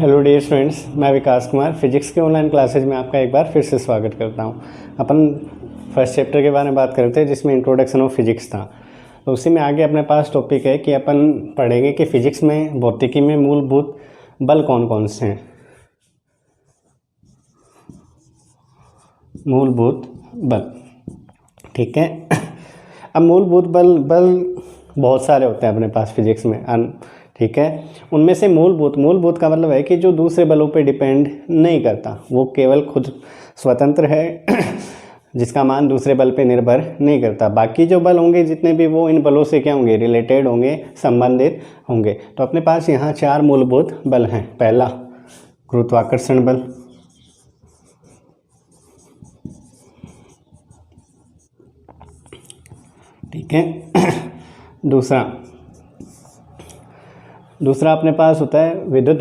Hello dear students, मैं विकास Kumar physics के online classes में आपका एक बार फिर से स्वागत करता हूं। अपन फर्स्ट चैप्टर के बारे में बात करते हैं जिसमें इंट्रोडक्शन ऑफ फिजिक्स था। तो उसी में आगे अपने पास टॉपिक है कि अपन पढ़ेंगे कि फिजिक्स में, भौतिकी में मूलभूत बल कौन कौन से हैं। मूलभूत बल, ठीक है। अब मूलभूत बल बहुत सारे होते हैं अपने पास फिजिक्स में, ठीक है। उनमें से मूलभूत का मतलब है कि जो दूसरे बलों पे डिपेंड नहीं करता, वो केवल खुद स्वतंत्र है जिसका मान दूसरे बल पे निर्भर नहीं करता। बाकी जो बल होंगे जितने भी, वो इन बलों से क्या होंगे, रिलेटेड होंगे, संबंधित होंगे। तो अपने पास यहाँ 4 मूलभूत बल हैं। पहला गुरुत्वाकर्षण बल, ठीक है। दूसरा अपने पास होता है विद्युत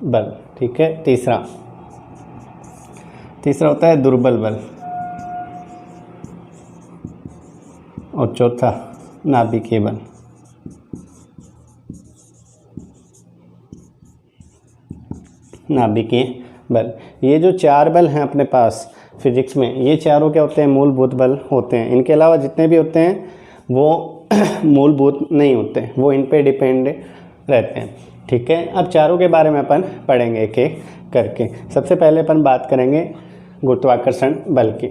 बल, ठीक है। तीसरा होता है दुर्बल बल, और चौथा नाभिकीय बल। ये जो 4 बल हैं अपने पास फिजिक्स में, ये चारों क्या होते हैं, मूलभूत बल होते हैं। इनके अलावा जितने भी होते हैं वो मूलभूत नहीं होते, वो इन पे डिपेंड रहते हैं, ठीक है। अब चारों के बारे में अपन पढ़ेंगे एक एक करके। सबसे पहले अपन बात करेंगे गुरुत्वाकर्षण बल की।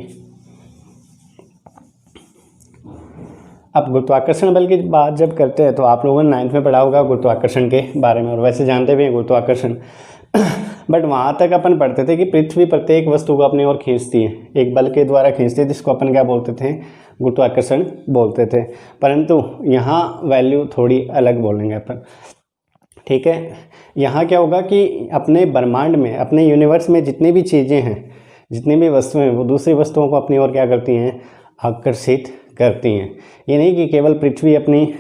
अब गुरुत्वाकर्षण बल की बात जब करते हैं तो आप लोगों ने 9th में पढ़ा होगा गुरुत्वाकर्षण के बारे में, और वैसे जानते भी हैं गुरुत्वाकर्षण। बट वहाँ तक अपन पढ़ते थे कि पृथ्वी प्रत्येक वस्तु को अपनी ओर खींचती है, एक बल के द्वारा खींचती है, जिसको अपन क्या बोलते थे, गुरुत्वाकर्षण बोलते थे। परंतु यहाँ वैल्यू थोड़ी अलग बोलेंगे अपन, ठीक है। यहाँ क्या होगा कि अपने ब्रह्मांड में, अपने यूनिवर्स में जितनी भी चीज़ें हैं, जितनी भी वस्तुएं, वो दूसरी वस्तुओं को अपनी ओर क्या करती हैं, आकर्षित करती हैं। ये नहीं कि केवल पृथ्वी अपनी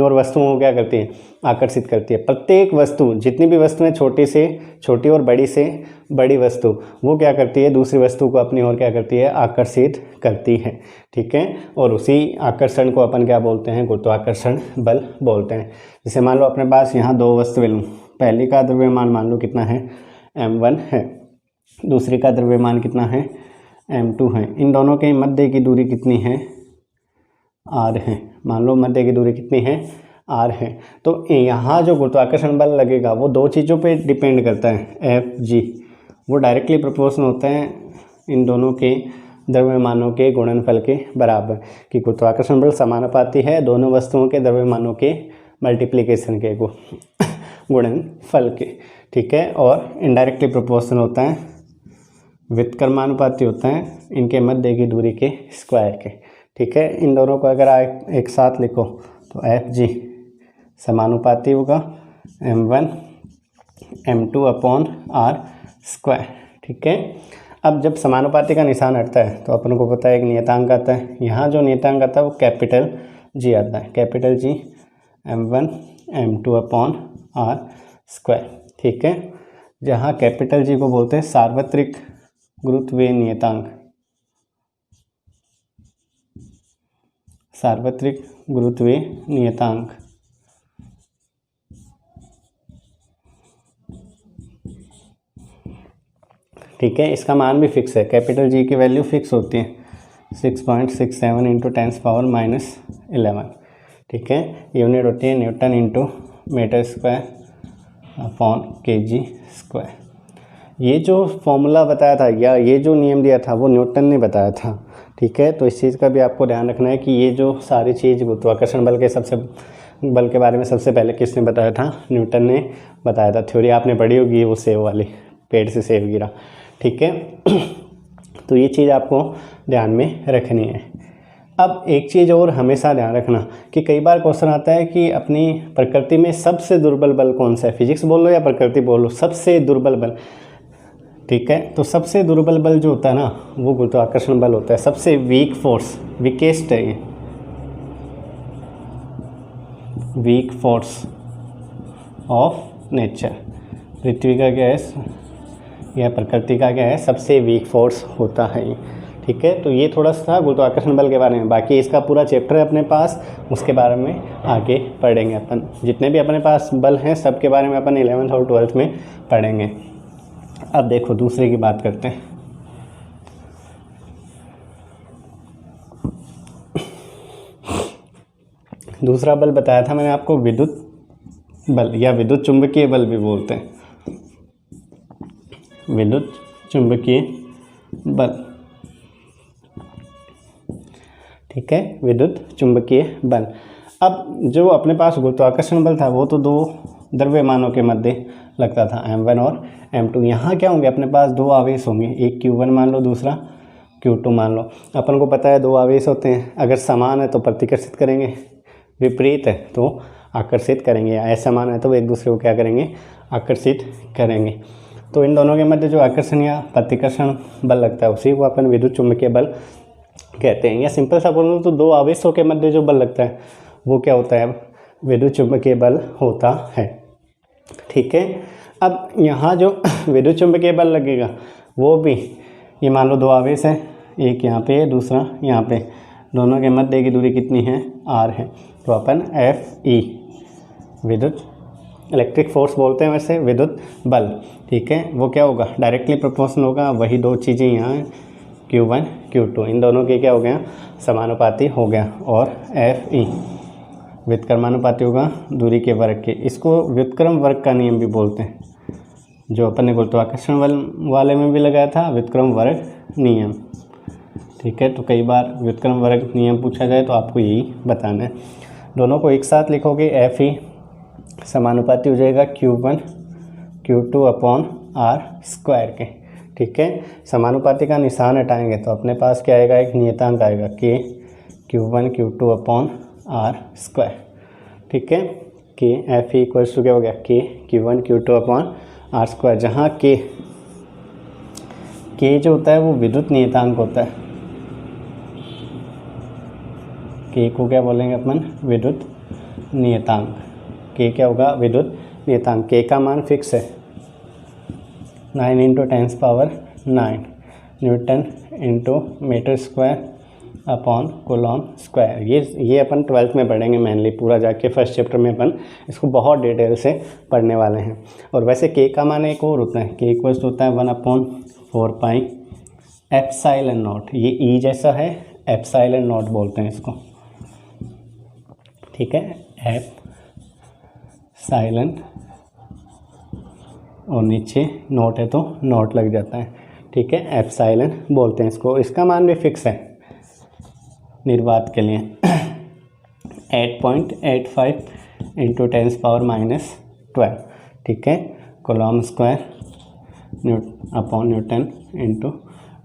ओर वस्तुओं को क्या करती है, आकर्षित करती है। प्रत्येक वस्तु, जितनी भी वस्तुएं, छोटी से छोटी और बड़ी से बड़ी वस्तु, वो क्या करती है, दूसरी वस्तु को अपनी ओर क्या करती है, आकर्षित करती है, ठीक है। और उसी आकर्षण को अपन क्या बोलते हैं, गुरुत्वाकर्षण बल बोलते हैं। जैसे मान लो अपने पास यहाँ 2 वस्तुएं लूँ, पहली का द्रव्यमान मान लो कितना है, m1 है, दूसरी का द्रव्यमान कितना है, m2 है। इन दोनों के मध्य की दूरी कितनी है, r है। मान लो मध्य की दूरी कितनी है, r है। तो यहाँ जो गुरुत्वाकर्षण बल लगेगा वो 2 चीज़ों पे डिपेंड करता है, F-G। वो डायरेक्टली प्रोपोर्शनल होते हैं इन दोनों के द्रव्यमानों के गुणनफल के बराबर, कि गुरुत्वाकर्षण बल समानुपाती है दोनों वस्तुओं के द्रव्यमानों के मल्टीप्लिकेशन के गुणनफल के, ठीक है। और इनडायरेक्टली प्रोपोर्शनल होता है, व्युत्क्रमानुपाती होता है इनके मध्य की दूरी के स्क्वायर के, ठीक है। इन दोनों को अगर आप एक साथ लिखो तो F-G समानुपाती होगा m1 m2 upon r square, ठीक है। अब जब समानुपाती का निशान हटता है तो अपन को पता है एक नियतांक आता है। यहाँ जो नियतांक आता है वो कैपिटल G आता है, capital G m1 m2 upon r square, ठीक है। जहाँ कैपिटल G को बोलते हैं सार्वत्रिक गुरुत्वीय नियतांक, सार्वत्रिक गुरुत्वीय नियतांक, ठीक है। इसका मान भी फिक्स है, कैपिटल जी की वैल्यू फिक्स होती है 6.67 इंटू 10⁻11, ठीक है। यूनिट होती है newton into metre square upon kg square. ये जो फॉर्मूला बताया था या ये जो नियम दिया था वो न्यूटन ने बताया था, ठीक है। तो इस चीज़ का भी आपको ध्यान रखना है कि ये जो सारी चीज़ गुरुत्वाकर्षण बल के बारे में सबसे पहले किसने बताया था, न्यूटन ने बताया था। थ्योरी आपने पढ़ी होगी, वो सेब वाली, पेड़ से सेब गिरा, ठीक है। तो ये चीज़ आपको ध्यान में रखनी है। अब एक चीज़ और हमेशा ध्यान रखना कि कई बार क्वेश्चन आता है कि अपनी प्रकृति में सबसे दुर्बल बल कौन सा है, फिजिक्स बोल लो या प्रकृति बोल लो, सबसे दुर्बल बल, ठीक है। तो सबसे दुर्बल बल जो होता है ना, वो गुरुत्वाकर्षण बल होता है। सबसे वीक फोर्स, वीकेस्ट है ये, वीक फोर्स ऑफ नेचर। पृथ्वी का क्या है, यह प्रकृति का क्या है, सबसे वीक फोर्स होता है ये, ठीक है, तो ये थोड़ा सा गुरुत्वाकर्षण बल के बारे में। बाकी इसका पूरा चैप्टर है अपने पास, उसके बारे में आगे पढ़ेंगे अपन। जितने भी अपने पास बल हैं सब के बारे में अपन 11th और 12th में पढ़ेंगे। अब देखो दूसरे की बात करते हैं। दूसरा बल बताया था मैंने आपको विद्युत बल या विद्युत चुंबकीय बल भी बोलते हैं, विद्युत चुंबकीय बल। ठीक है, विद्युत चुंबकीय बल। अब जो अपने पास गुरुत्वाकर्षण बल था वो तो दो द्रव्यमानों के मध्य लगता था, m1 और m2। यहाँ क्या होंगे, अपने पास दो आवेश होंगे, एक q1 मान लो, दूसरा q2 मान लो। अपन को पता है दो आवेश होते हैं, अगर समान है तो प्रतिकर्षित करेंगे, विपरीत है तो आकर्षित करेंगे, या असमान है तो एक दूसरे को क्या करेंगे, आकर्षित करेंगे। तो इन दोनों के मध्य जो आकर्षण या प्रतिकर्षण बल लगता है उसी को अपन विद्युत चुंबकीय बल कहते हैं। या सिंपल सा बोलूँ तो दो आवेशों के मध्य जो बल लगता है वो क्या होता है, विद्युत चुंबकीय बल होता है। ठीक है, अब यहाँ जो विद्युत चुंबकीय बल लगेगा वो भी, ये मान लो दो आवेश है, एक यहाँ पे दूसरा यहाँ पे, दोनों के मध्य की दूरी कितनी है, r है, तो अपन Fe विद्युत इलेक्ट्रिक फोर्स बोलते हैं वैसे, विद्युत बल। ठीक है, वो क्या होगा, डायरेक्टली प्रोपोर्शनल होगा, वही दो चीज़ें यहाँ Q1 Q2 इन दोनों के क्या हो गया, समानुपाती हो गया। और Fe व्युत्क्रमानुपाती होगा दूरी के वर्ग के। इसको व्युत्क्रम वर्ग का नियम भी बोलते हैं, जो अपन ने गुरुत्वाकर्षण बल वाले में भी लगाया था, व्युत्क्रम वर्ग नियम। ठीक है, तो कई बार व्युत्क्रम वर्ग नियम पूछा जाए तो आपको यही बताना है। दोनों को एक साथ लिखोगे, Fe समानुपाती हो जाएगा Q1 Q2 अपॉन r² के। ठीक है, समानुपाती का निशान हटाएंगे तो अपने पास क्या आएगा, एक नियतांक आएगा k Q1 Q2 upon r²। ठीक है, कि Fe इक्वल्स टू क्या हो गया, k Q1 Q2 upon r², जहाँ k जो होता है वो विद्युत नियतांक होता है। k को क्या बोलेंगे अपन, विद्युत नियतांक। k क्या होगा, विद्युत नियतांक। k का मान फिक्स है, 9 × 10⁹ newton into metre square upon coulomb square. ये अपन 12th में पढ़ेंगे मेनली, पूरा जाके फर्स्ट चैप्टर में अपन इसको बहुत डिटेल से पढ़ने वाले हैं। और वैसे k का मान एक और होता है, k इक्वल्स होता है 1/4π ε0। ये e जैसा है, ε0 बोलते हैं इसको। ठीक है, एप्सिलॉन और नीचे नोट है तो नोट लग जाता है। ठीक है, एप्सिलॉन बोलते हैं इसको। इसका मान भी फिक्स है निर्वात के लिए 8.85 × 10⁻⁻12। ठीक है, coulomb square upon newton into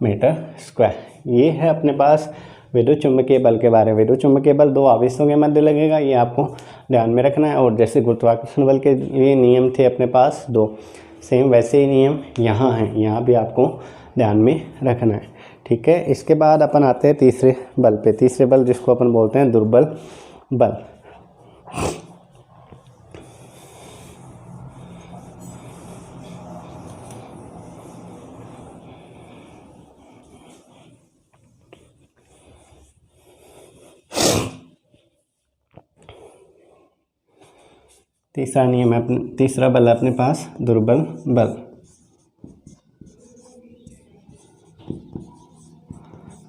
metre square. ये है अपने पास विद्युत चुंबकीय बल के बारे में। विद्युत चुंबकीय बल दो आवेशों के मध्य लगेगा, ये आपको ध्यान में रखना है। और जैसे गुरुत्वाकर्षण बल के लिए नियम थे अपने पास दो, सेम वैसे ही नियम यहाँ हैं, यहाँ भी आपको ध्यान में रखना है। ठीक है, इसके बाद अपन आते हैं तीसरे बल पे। तीसरे बल जिसको अपन बोलते हैं दुर्बल बल। तीसरा नियम है तीसरा बल है अपने पास दुर्बल बल।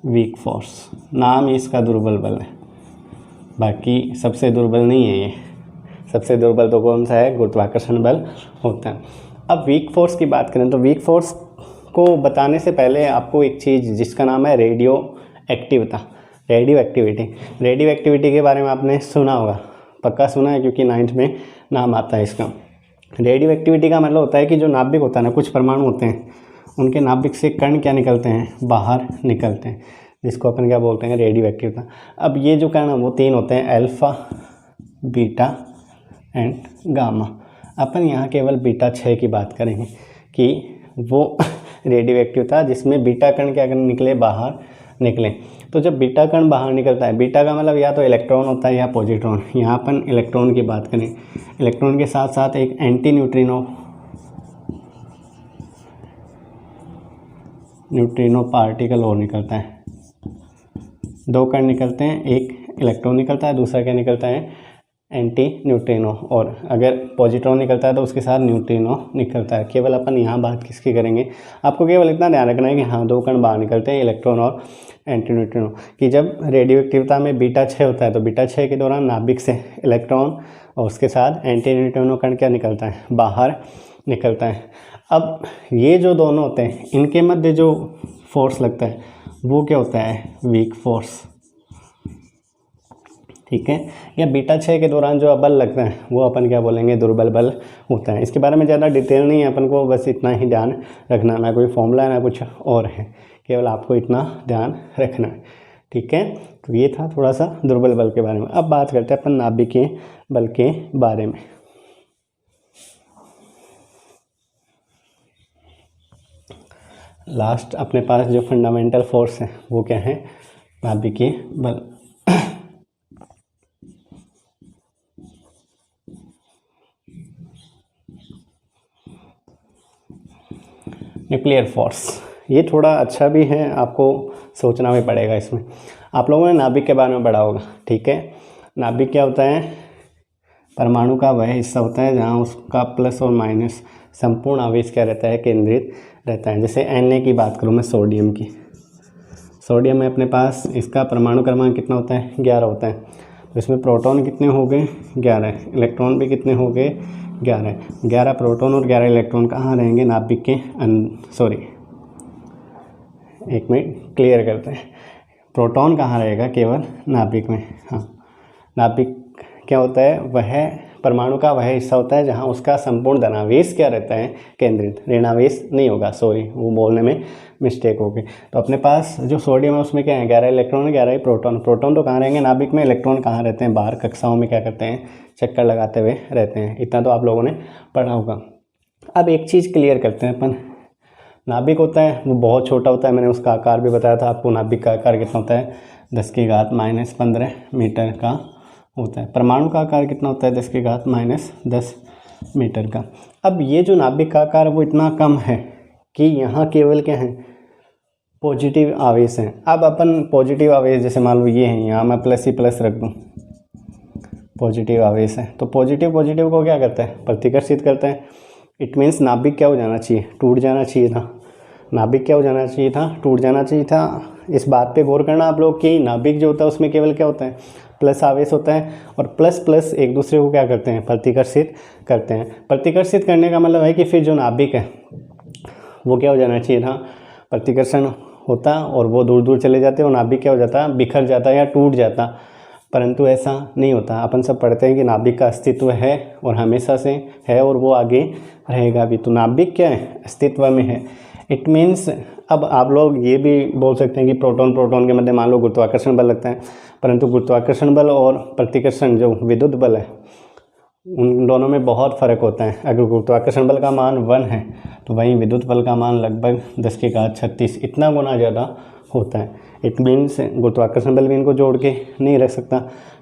वीक फोर्स, नाम ही इसका दुर्बल बल है, बाकी सबसे दुर्बल नहीं है ये। सबसे दुर्बल तो कौन सा है, गुरुत्वाकर्षण बल होता है। अब वीक फोर्स की बात करें तो वीक फोर्स को बताने से पहले आपको एक चीज़ जिसका नाम है रेडियो एक्टिविटी। रेडियो एक्टिविटी के बारे में आपने सुना होगा, पक्का सुना है, क्योंकि 9th में नाम आता है इसका। रेडियो एक्टिविटी का मतलब होता है कि जो नाभिक होता है ना, कुछ परमाणु होते हैं, उनके नाभिक से कण क्या निकलते हैं, बाहर निकलते हैं, जिसको अपन क्या बोलते हैं, रेडियो एक्टिविटी। अब ये जो कण है वो 3 होते हैं, अल्फा, बीटा एंड गामा। अपन यहाँ केवल बीटा 6 की बात करेंगे कि वो रेडियो एक्टिव था जिसमें बीटा कण क्या निकले, बाहर निकले। तो जब बीटा कण बाहर निकलता है, बीटा का मतलब या तो इलेक्ट्रॉन होता है या पॉजिट्रॉन। यहाँ अपन इलेक्ट्रॉन की बात करें, इलेक्ट्रॉन के साथ साथ एक एंटी न्यूट्रिनो पार्टिकल और निकलता है, दो कण निकलते हैं, एक इलेक्ट्रॉन निकलता है, दूसरा क्या निकलता है, एंटी न्यूट्रिनो, और अगर पॉजिट्रॉन निकलता है तो उसके साथ न्यूट्रिनो निकलता है। केवल अपन यहाँ बात किसकी करेंगे, आपको केवल इतना ध्यान रखना है कि हाँ दो कण बाहर निकलते हैं, इलेक्ट्रॉन और एंटी न्यूट्रिनो। कि जब रेडियो एक्टिविटी में बीटा 6 होता है तो बीटा 6 के दौरान नाभिक से इलेक्ट्रॉन और उसके साथ एंटी न्यूट्रिनो कण क्या निकलता है, बाहर निकलता है। अब ये जो दोनों होते हैं इनके मध्य जो फोर्स लगता है वो क्या होता है, वीक फोर्स, ठीक है। या बीटा 6 के दौरान जो बल लगता है वो अपन क्या बोलेंगे, दुर्बल बल होता है। इसके बारे में ज़्यादा डिटेल नहीं है अपन को, बस इतना ही ध्यान रखना, ना कोई फॉर्मूला ना कुछ और है, केवल आपको इतना ध्यान रखना है, ठीक है। तो ये था थोड़ा सा दुर्बल बल के बारे में। अब बात करते हैं अपन नाभिकीय बल के बारे में। लास्ट अपने पास जो फंडामेंटल फोर्स है वो क्या है, नाभिकीय बल। न्यूक्लियर फोर्स, ये थोड़ा अच्छा भी है, आपको सोचना भी पड़ेगा इसमें। आप लोगों ने नाभिक के बारे में पढ़ा होगा, ठीक है। नाभिक क्या होता है, परमाणु का वह हिस्सा होता है जहाँ उसका प्लस और माइनस संपूर्ण आवेश क्या रहता है, केंद्रित रहता है। जैसे Na की बात करूँ मैं, सोडियम की, सोडियम में अपने पास इसका परमाणु क्रमांक कितना होता है, 11 होता है। तो इसमें प्रोटॉन कितने हो गए, 11, इलेक्ट्रॉन भी कितने हो गए, 11। 11 प्रोटॉन और 11 इलेक्ट्रॉन कहाँ रहेंगे, नाभिक के सॉरी एक मिनट क्लियर करते हैं, प्रोटॉन कहाँ रहेगा, केवल नाभिक में। हाँ, नाभिक क्या होता है, वह परमाणु का वह हिस्सा होता है जहाँ उसका संपूर्ण धनावेश क्या रहता है, केंद्रित। ऋणावेश नहीं होगा, सॉरी वो बोलने में मिस्टेक हो गई। तो अपने पास जो सोडियम है उसमें क्या है, 11 इलेक्ट्रॉन 11 ही प्रोटॉन। प्रोटॉन तो कहाँ रहेंगे, नाभिक में। इलेक्ट्रॉन कहाँ रहते हैं, बाहर कक्षाओं में क्या करते हैं, चक्कर लगाते हुए रहते हैं। इतना तो आप लोगों ने पढ़ा होगा। अब एक चीज़ क्लियर करते हैं अपन, नाभिक होता है वो बहुत छोटा होता है, मैंने उसका आकार भी बताया था आपको। नाभिक का आकार कितना होता है, 10⁻⁻15 मीटर का होता है। परमाणु का आकार कितना होता है, 10⁻⁻10 मीटर का। अब ये जो नाभिक का आकार वो इतना कम है कि यहाँ केवल क्या है, पॉजिटिव आवेश हैं। अब अपन पॉजिटिव आवेश जैसे मान लो ये है, यहाँ मैं प्लस ही प्लस रख दूँ, पॉजिटिव आवेश है। तो पॉजिटिव को क्या करता है, प्रतिकर्षित करता है। इट मीन्स नाभिक क्या हो जाना चाहिए, टूट जाना चाहिए था। नाभिक क्या हो जाना चाहिए था, टूट जाना चाहिए था। इस बात पे गौर करना आप लोग कि नाभिक जो होता है उसमें केवल क्या होता है, प्लस आवेश होता है, और प्लस प्लस एक दूसरे को क्या करते हैं, प्रतिकर्षित करते हैं। प्रतिकर्षित करने का मतलब है कि फिर जो नाभिक है वो क्या हो जाना चाहिए था, प्रतिकर्षण होता और वो दूर दूर चले जाते और नाभिक क्या हो जाता, बिखर जाता या टूट जाता। परंतु ऐसा नहीं होता। अपन सब पढ़ते हैं कि नाभिक का अस्तित्व है और हमेशा से है और वो आगे रहेगा भी। तो नाभिक क्या है, अस्तित्व में है। इट मीन्स अब आप लोग ये भी बोल सकते हैं कि प्रोटॉन के मध्य मान लो गुरुत्वाकर्षण बल लगता है, परंतु गुरुत्वाकर्षण बल और प्रतिकर्षण जो विद्युत बल है उन दोनों में बहुत फ़र्क होता है। अगर गुरुत्वाकर्षण बल का मान 1 है तो वहीं विद्युत बल का मान लगभग 10⁻36 इतना गुना ज़्यादा होता है। इट मीन्स गुरुत्वाकर्षण बल भी इनको जोड़ के नहीं रख सकता।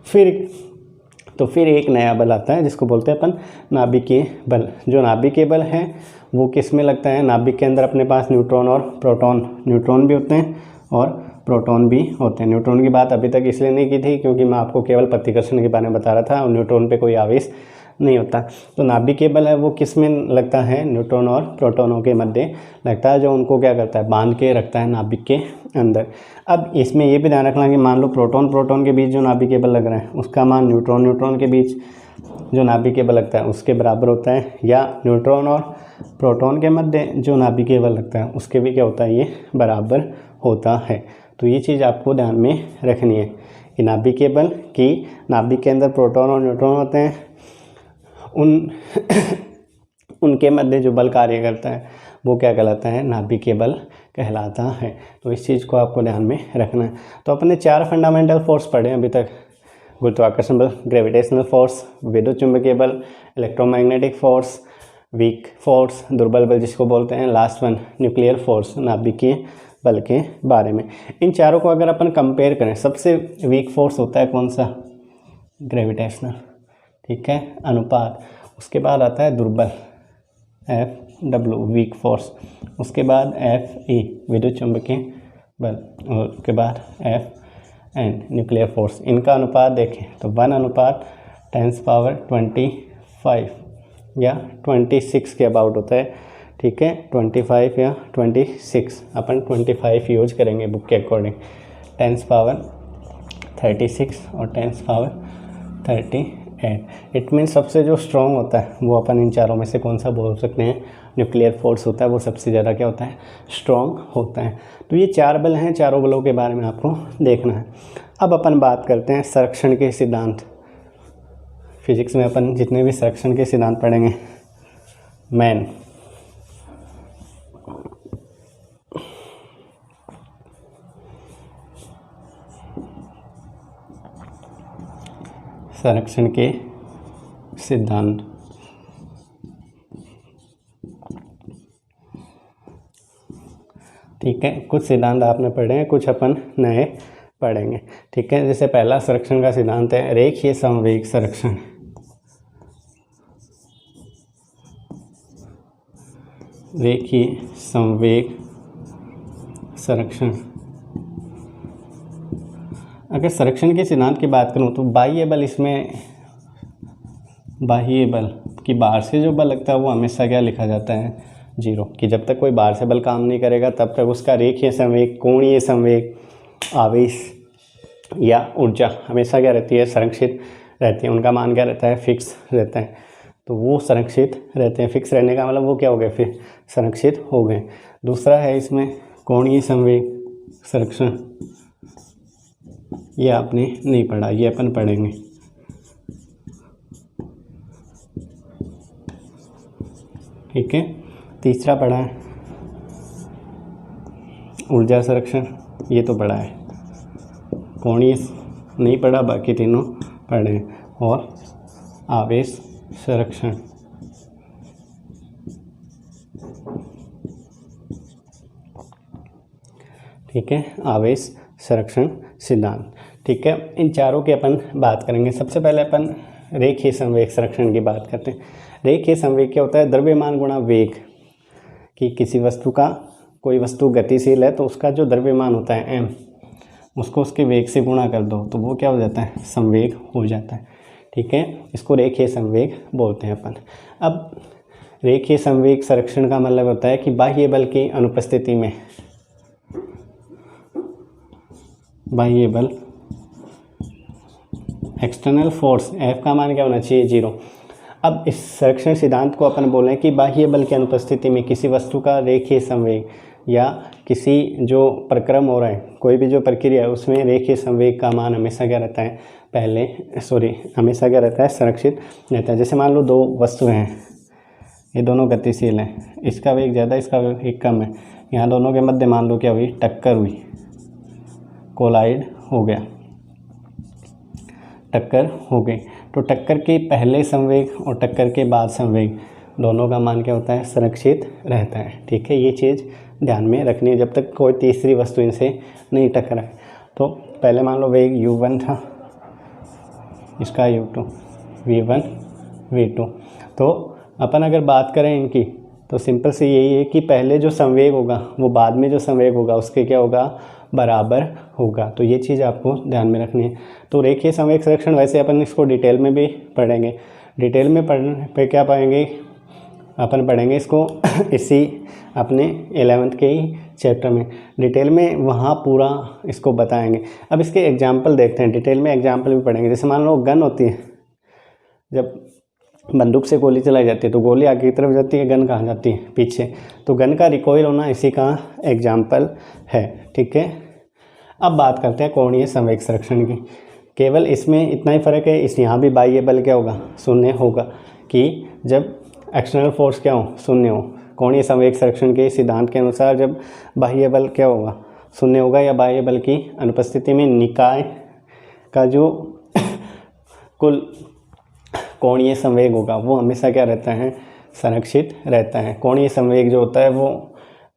फिर एक नया बल आता है जिसको बोलते हैं अपन नाभिकीय बल। जो नाभिकीय बल है वो किस में लगता है, नाभिक के अंदर अपने पास न्यूट्रॉन और प्रोटॉन, न्यूट्रॉन भी होते हैं और प्रोटॉन भी होते हैं। न्यूट्रॉन की बात अभी तक इसलिए नहीं की थी क्योंकि मैं आपको केवल प्रतिकर्षण के बारे में बता रहा था और न्यूट्रॉन पे कोई आवेश नहीं होता। तो नाभिकीय बल है वो किस में लगता है, न्यूट्रॉन और प्रोटॉनों के मध्य लगता है, जो उनको क्या करता है, बांध के रखता है नाभिक के अंदर। अब इसमें ये भी ध्यान रखना कि मान लो प्रोटॉन के बीच जो नाभिकीय बल लग रहा है उसका मान न्यूट्रॉन के बीच जो नाभिकीय बल लगता है उसके बराबर होता है, या न्यूट्रॉन और प्रोटॉन के मध्य जो नाभिकीय बल लगता है उसके भी क्या होता है, ये बराबर होता है। तो ये चीज़ आपको ध्यान में रखनी है कि नाभिकीय बल की नाभिक के अंदर प्रोटॉन और न्यूट्रॉन होते हैं, उनके मध्य जो बल कार्य करता है वो क्या कहलाता है, नाभिकीय बल कहलाता है। तो इस चीज़ को आपको ध्यान में रखना है। तो अपने 4 फंडामेंटल फोर्स पढ़े अभी तक, गुरुत्वाकर्षण बल, ग्रेविटेशनल फोर्स, विद्युत चुंबकीय बल, इलेक्ट्रोमैग्नेटिक फोर्स, वीक फोर्स, दुर्बल बल जिसको बोलते हैं, लास्ट वन न्यूक्लियर फोर्स, नाभिकीय बल के बारे में। इन चारों को अगर अपन कंपेयर करें, सबसे वीक फोर्स होता है कौन सा, ग्रेविटेशनल, ठीक है, अनुपात। उसके बाद आता है दुर्बल, FW वीक फोर्स। उसके बाद FE विद्युत चुंबकीय बल, और उसके बाद एंड न्यूक्लियर फोर्स, इनका अनुपात देखें तो 1/10⁻25 या 26 के अबाउट होता है, ठीक है, 25 या 26, अपन 25 यूज करेंगे बुक के अकॉर्डिंग, 10⁻36 और 10⁻38। इट मीन सबसे जो स्ट्रॉन्ग होता है वो अपन इन चारों में से कौन सा बोल सकते हैं, न्यूक्लियर फोर्स होता है, वो सबसे ज़्यादा क्या होता है, स्ट्रॉन्ग होता है। तो ये 4 बल हैं, चारों बलों के बारे में आपको देखना है। अब अपन बात करते हैं संरक्षण के सिद्धांत। फिजिक्स में अपन जितने भी संरक्षण के सिद्धांत पढ़ेंगे, मैन संरक्षण के सिद्धांत, ठीक है, कुछ सिद्धांत आपने पढ़े हैं, कुछ अपन नए पढ़ेंगे, ठीक है। जैसे पहला संरक्षण का सिद्धांत है रेखीय संवेग संरक्षण। रेखीय संवेग संरक्षण। अगर संरक्षण के सिद्धांत की बात करूं तो बाह्य बल, इसमें बाह्य बल की बाहर से जो बल लगता है वो हमेशा क्या लिखा जाता है, 0, कि जब तक कोई बाहर से बल काम नहीं करेगा तब तक उसका रेखीय संवेग, कोणीय संवेग, आवेश या ऊर्जा हमेशा क्या रहती है, संरक्षित रहती है, उनका मान क्या रहता है, फिक्स रहता है। तो वो संरक्षित रहते हैं, फिक्स रहने का मतलब वो क्या हो गए, फिर संरक्षित हो गए। दूसरा है इसमें कोणीय संवेग संरक्षण, ये आपने नहीं पढ़ा, ये अपन पढ़ेंगे, ठीक है। तीसरा पढ़ा है ऊर्जा संरक्षण, ये तो पढ़ा है, कोणीय नहीं पढ़ा, बाकी तीनों पढ़े। और आवेश संरक्षण, ठीक है, आवेश संरक्षण सिद्धांत, ठीक है। इन चारों की अपन बात करेंगे। सबसे पहले अपन रेखीय संवेग संरक्षण की बात करते हैं। रेखीय संवेग क्या होता है, द्रव्यमान गुणा वेग, कि किसी वस्तु का, कोई वस्तु गतिशील है तो उसका जो द्रव्यमान होता है m, उसको उसके वेग से गुणा कर दो तो वो क्या हो जाता है, संवेग हो जाता है, ठीक है। इसको रेखीय संवेग बोलते हैं अपन। अब रेखीय संवेग संरक्षण का मतलब होता है कि बाह्य बल की अनुपस्थिति में, बाह्य बल, एक्सटर्नल फोर्स, F का मान क्या होना चाहिए, 0। अब इस संरक्षण सिद्धांत को अपन बोलें कि बाह्य बल की अनुपस्थिति में किसी वस्तु का रेखीय संवेग या किसी जो प्रक्रम हो रहा है, कोई भी जो प्रक्रिया है उसमें रेखीय संवेग का मान हमेशा क्या रहता है, हमेशा क्या रहता है, संरक्षित रहता है। जैसे मान लो दो वस्तुएं हैं, ये दोनों गतिशील हैं, इसका वेग ज़्यादा, इसका वेग कम है, यहाँ दोनों के मध्य मान लो क्या हुई, टक्कर हुई, कोलाइड हो गया, टक्कर हो गई। तो टक्कर के पहले संवेग और टक्कर के बाद संवेग दोनों का मान क्या होता है, संरक्षित रहता है, ठीक है। ये चीज़ ध्यान में रखनी है जब तक कोई तीसरी वस्तु इनसे नहीं टकराए। तो पहले मान लो वेग u1 था, इसका u2, v1 v2। तो अपन अगर बात करें इनकी तो सिंपल से यही है कि पहले जो संवेग होगा वो बाद में जो संवेग होगा उसके क्या होगा, बराबर होगा। तो ये चीज़ आपको ध्यान में रखनी है। तो रेखीय संवेग संरक्षण वैसे अपन इसको डिटेल में भी पढ़ेंगे, डिटेल में पढ़ने पे क्या पाएंगे, अपन पढ़ेंगे इसको इसी अपने 11th के ही चैप्टर में डिटेल में, वहाँ पूरा इसको बताएंगे। अब इसके एग्जाम्पल देखते हैं, डिटेल में एग्जाम्पल भी पढ़ेंगे। जैसे मान लो गन होती है, जब बंदूक से गोली चलाई जाती है तो गोली आगे की तरफ जाती है, गन कहाँ जाती है, पीछे। तो गन का रिकॉइल होना इसी का एग्जाम्पल है, ठीक है। अब बात करते हैं कोणीय संवेग संरक्षण की। केवल इसमें इतना ही फ़र्क है, इस यहाँ भी बाह्य बल क्या होगा, शून्य होगा, कि जब एक्सटर्नल फोर्स क्या हो, शून्य हो। कोणीय संवेग संरक्षण के सिद्धांत के अनुसार जब बाह्य बल क्या होगा, शून्य होगा, या बाह्य बल की अनुपस्थिति में निकाय का जो कुल कोणीय संवेग होगा वो हमेशा क्या रहता है, संरक्षित रहता है। कोणीय संवेग जो होता है वो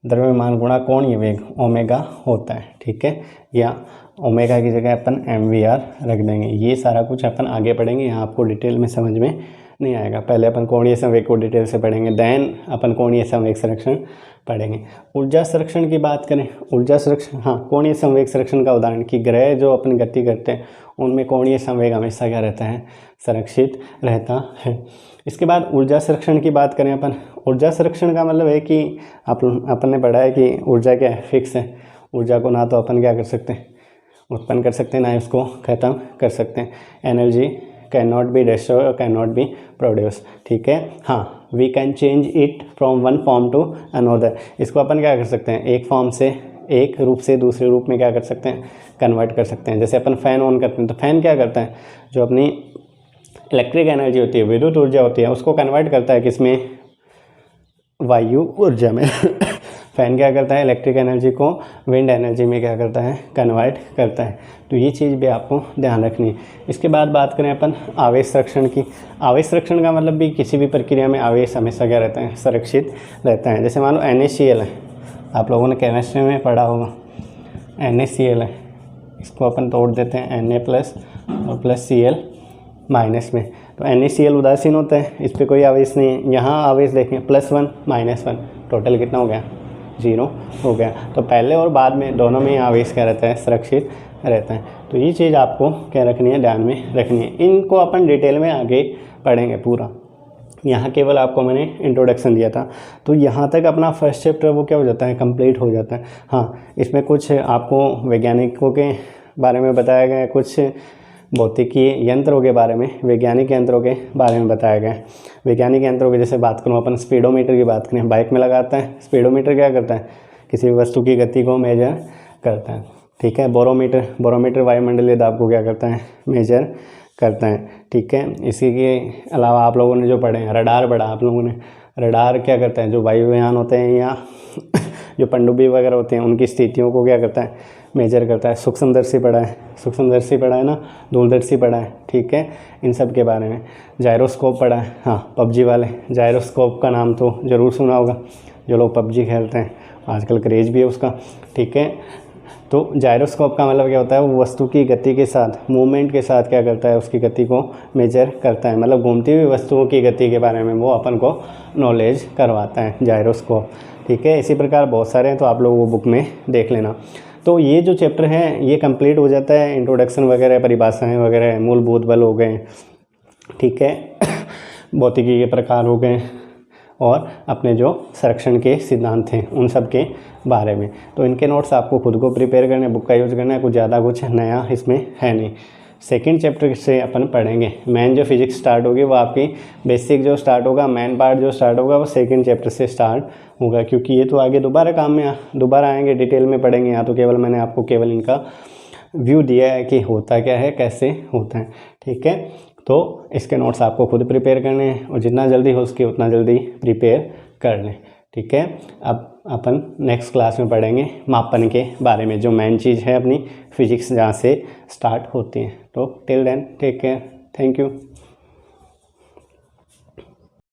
द्रव्यमान गुणा कोणीय वेग ओमेगा होता है, ठीक है। या ओमेगा की जगह अपन mvr रख देंगे। ये सारा कुछ अपन आगे पढ़ेंगे, यहाँ आपको डिटेल में समझ में नहीं आएगा। पहले अपन कोणीय संवेग को डिटेल से पढ़ेंगे, देन अपन कोणीय संवेग संरक्षण पढ़ेंगे। ऊर्जा संरक्षण की बात करें, ऊर्जा संरक्षण, हाँ, कोणीय संवेग संरक्षण का उदाहरण कि ग्रह जो अपन गति करते हैं उनमें कोणीय संवेग हमेशा क्या रहता है, संरक्षित रहता है। इसके बाद ऊर्जा संरक्षण की बात करें अपन, ऊर्जा संरक्षण का मतलब है कि अपन ने पढ़ा है कि ऊर्जा क्या है, फिक्स है। ऊर्जा को ना तो अपन क्या कर सकते हैं, उत्पन्न कर सकते हैं, ना उसको ख़त्म कर सकते हैं। Energy can not be destroy और कैन नॉट बी प्रोड्यूस, ठीक है। हाँ, we can change it from one form to another, इसको अपन क्या कर सकते हैं, एक फॉर्म से, एक रूप से दूसरे रूप में क्या कर सकते हैं, कन्वर्ट कर सकते हैं। जैसे अपन फ़ैन ऑन करते हैं तो फ़ैन क्या करता है, जो अपनी इलेक्ट्रिक एनर्जी होती है, विद्युत ऊर्जा होती है, उसको कन्वर्ट करता है किसमें, वायु ऊर्जा में। फ़ैन क्या करता है, इलेक्ट्रिक एनर्जी को विंड एनर्जी में क्या करता है, कन्वर्ट करता है। तो ये चीज़ भी आपको ध्यान रखनी है। इसके बाद बात करें अपन आवेश संरक्षण की। आवेश संरक्षण का मतलब भी किसी भी प्रक्रिया में आवेश हमेशा क्या रहता है, सुरक्षित रहता है। जैसे मान लो NaCl है, आप लोगों ने केमिस्ट्री में पढ़ा होगा, NaCl है, इसको अपन तोड़ देते हैं Na+ और +Cl- में, तो NaCl उदासीन होता है, इस पर कोई आवेश नहीं है। यहाँ आवेश देखें, +1 -1, टोटल कितना हो गया, 0 हो गया। तो पहले और बाद में दोनों में आवेश क्या रहता है, सुरक्षित रहता है। तो ये चीज़ आपको क्या रखनी है, ध्यान में रखनी है। इनको अपन डिटेल में आगे पढ़ेंगे पूरा, यहाँ केवल आपको मैंने इंट्रोडक्शन दिया था। तो यहाँ तक अपना फर्स्ट चैप्टर वो क्या हो जाता है, कंप्लीट हो जाता है। हाँ, इसमें कुछ आपको वैज्ञानिकों के बारे में बताया गया है, कुछ भौतिकी यंत्रों के बारे में, वैज्ञानिक यंत्रों के बारे में बताया गया है। वैज्ञानिक यंत्रों की जैसे बात करूँ, अपन स्पीडोमीटर की बात करें, बाइक में लगाता है। स्पीडोमीटर क्या करता है, किसी वस्तु की गति को मेजर करता है, ठीक है। बोरोमीटर वायुमंडलीय दाब को क्या करता है, मेजर करता है, ठीक है। इसी के अलावा आप लोगों ने जो पढ़े हैं, रडार पढ़ा आप लोगों ने। रडार क्या करता है, जो वायुयान होते हैं या जो पनडुब्बी वगैरह होते हैं उनकी स्थितियों को क्या करता है, मेजर करता है। सूक्ष्मदर्शी पढ़ा है ना, दूरदर्शी पढ़ा है, ठीक है, इन सब के बारे में। जायरोस्कोप पढ़ा है, हाँ, पबजी वाले जायरोस्कोप का नाम तो ज़रूर सुना होगा, जो लोग पबजी खेलते हैं, आजकल क्रेज़ भी है उसका, ठीक है। तो जायरोस्कोप का मतलब क्या होता है, वो वस्तु की गति के साथ, मूवमेंट के साथ क्या करता है, उसकी गति को मेजर करता है। मतलब घूमती हुई वस्तुओं की गति के बारे में वो अपन को नॉलेज करवाता है, जायरोस्कोप, ठीक है। इसी प्रकार बहुत सारे हैं, तो आप लोग वो बुक में देख लेना। तो ये जो चैप्टर है ये कंप्लीट हो जाता है। इंट्रोडक्शन वगैरह, परिभाषाएं वगैरह, मूलभूत बल हो गए, ठीक है, भौतिकी के प्रकार हो गए, और अपने जो संरक्षण के सिद्धांत हैं उन सब के बारे में। तो इनके नोट्स आपको खुद को प्रिपेयर करने, बुक का यूज़ करना है, कुछ ज़्यादा कुछ नया इसमें है नहीं। सेकंड चैप्टर से अपन पढ़ेंगे। मेन जो फिजिक्स स्टार्ट होगी वो आपकी बेसिक जो स्टार्ट होगा, मेन पार्ट जो स्टार्ट होगा वो सेकंड चैप्टर से स्टार्ट होगा, क्योंकि ये तो आगे दोबारा काम में दोबारा आएंगे, डिटेल में पढ़ेंगे। यहाँ तो केवल मैंने आपको केवल इनका व्यू दिया है कि होता क्या है, कैसे होता है, ठीक है। तो इसके नोट्स आपको खुद प्रिपेयर करने हैं, और जितना जल्दी हो सके उतना जल्दी प्रिपेयर कर लें, ठीक है। अब अपन नेक्स्ट क्लास में पढ़ेंगे मापन के बारे में, जो मेन चीज़ है अपनी फिजिक्स जहाँ से स्टार्ट होती है। तो till then take care, thank you.